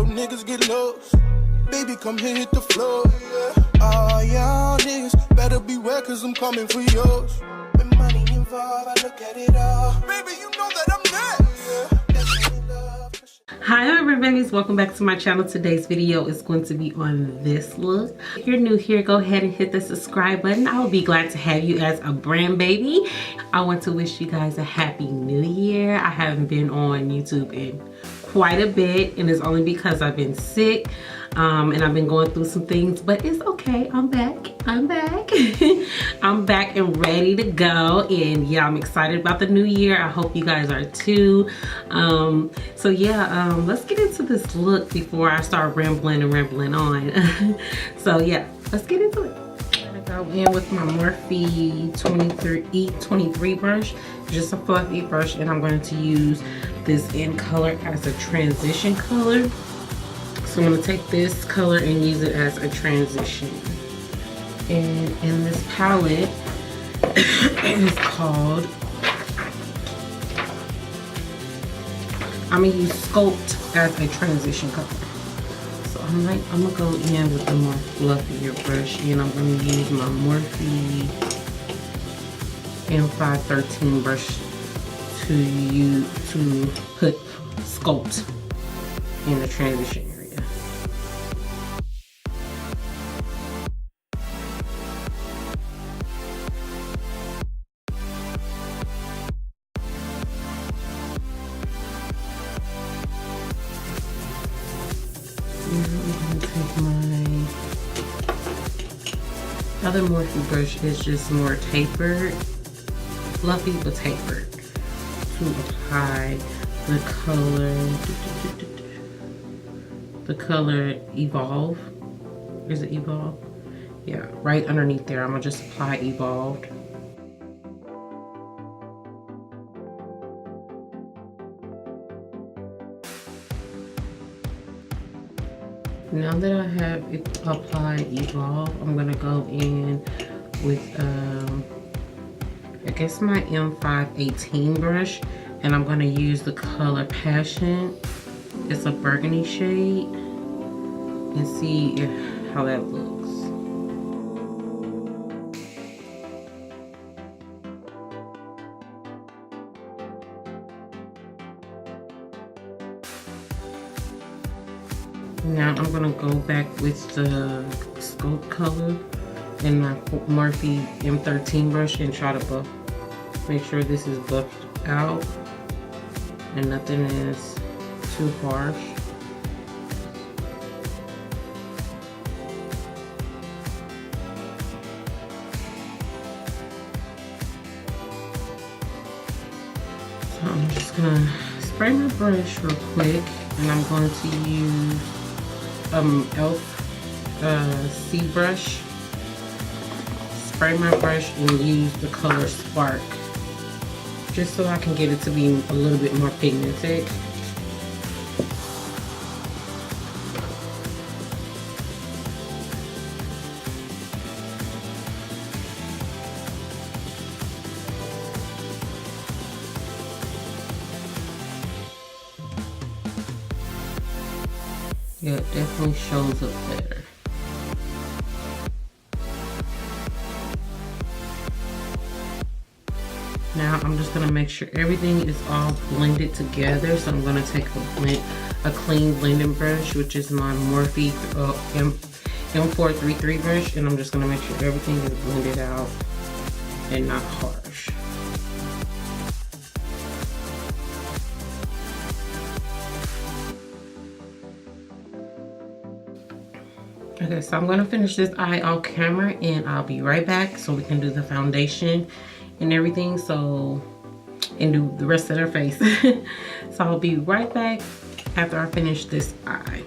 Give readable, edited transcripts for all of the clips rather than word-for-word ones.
so niggas get lost. Baby, come here, hit the floor. All y'all niggas better beware, cause I'm coming for yours. When money involved, I look at it all. Baby, you know that I'm next. Hi everybody, welcome back to my channel. Today's video is going to be on this look. If you're new here, go ahead and hit the subscribe button. I will be glad to have you as a brand baby. I want to wish you guys a happy new year. I haven't been on YouTube in quite a bit, and it's only because I've been sick and I've been going through some things, but it's okay. I'm back. I'm back and ready to go. And yeah, I'm excited about the new year. I hope you guys are too. So yeah, let's get into this look before I start rambling on. So yeah, let's get into it. I'm gonna go in with my Morphe E23 brush, just a fluffy brush, and I'm going to use this in color as a transition color. So I'm going to take this color and use it as a transition. And in this palette, it is called, I'm going to use Sculpt as a transition color. So I'm going to go in with the more fluffier brush, and I'm going to use my Morphe M513 brush to put Sculpt in the transition area. Now I'm going to take my other Morphe brush. Is just more tapered, fluffy but tapered, to apply the color Evolve. Is it Evolve? Yeah, right underneath there. I'm gonna just apply Evolved. Now that I have applied Evolve, I'm gonna go in with I guess my M518 brush, and I'm gonna use the color Passion. It's a burgundy shade, and see how that looks. Now I'm gonna go back with the Sculpt color in my Morphe M13 brush and try to make sure this is buffed out and nothing is too harsh. So I'm just gonna spray my brush real quick, and I'm going to use e.l.f. C brush. Spray my brush and use the color Spark, just so I can get it to be a little bit more pigmented. Yeah, it definitely shows up better. Now I'm just gonna make sure everything is all blended together. So I'm gonna take a clean blending brush, which is my Morphe M433 brush, and I'm just gonna make sure everything is blended out and not harsh. Okay, so I'm gonna finish this eye off camera, and I'll be right back so we can do the foundation and everything, and do the rest of their face. So I'll be right back after I finish this eye.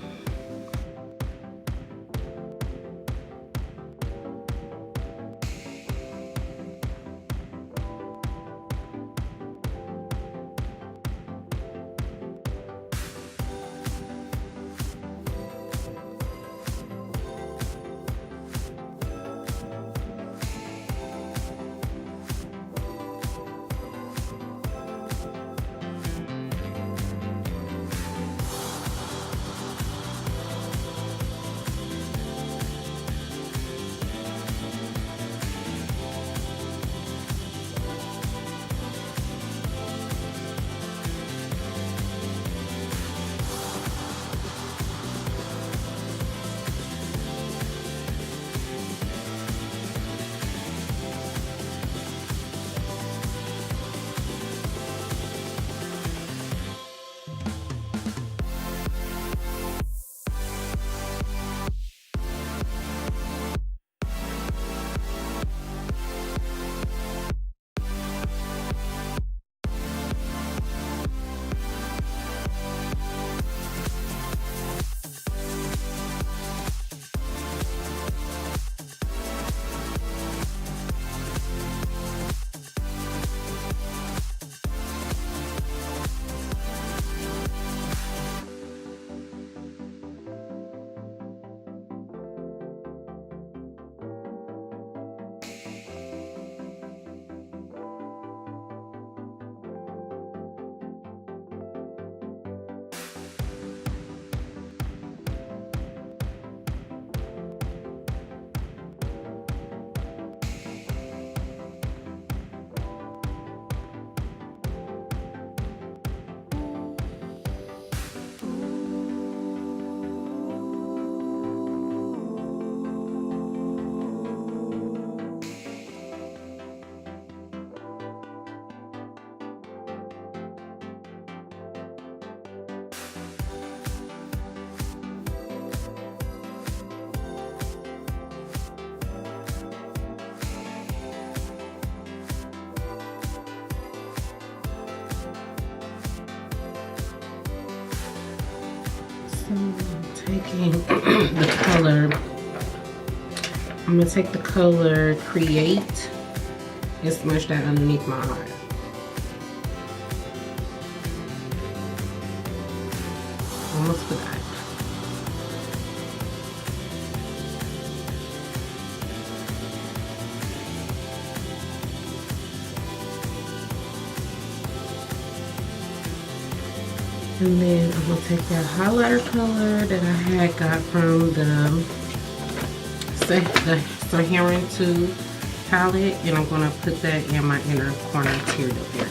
taking the color. I'm gonna take the color Create and smush that underneath my eye. Almost forgot. And then I'm gonna take that highlighter color that I had got from the Saharan 2 palette, and I'm gonna put that in my inner corner tear up here.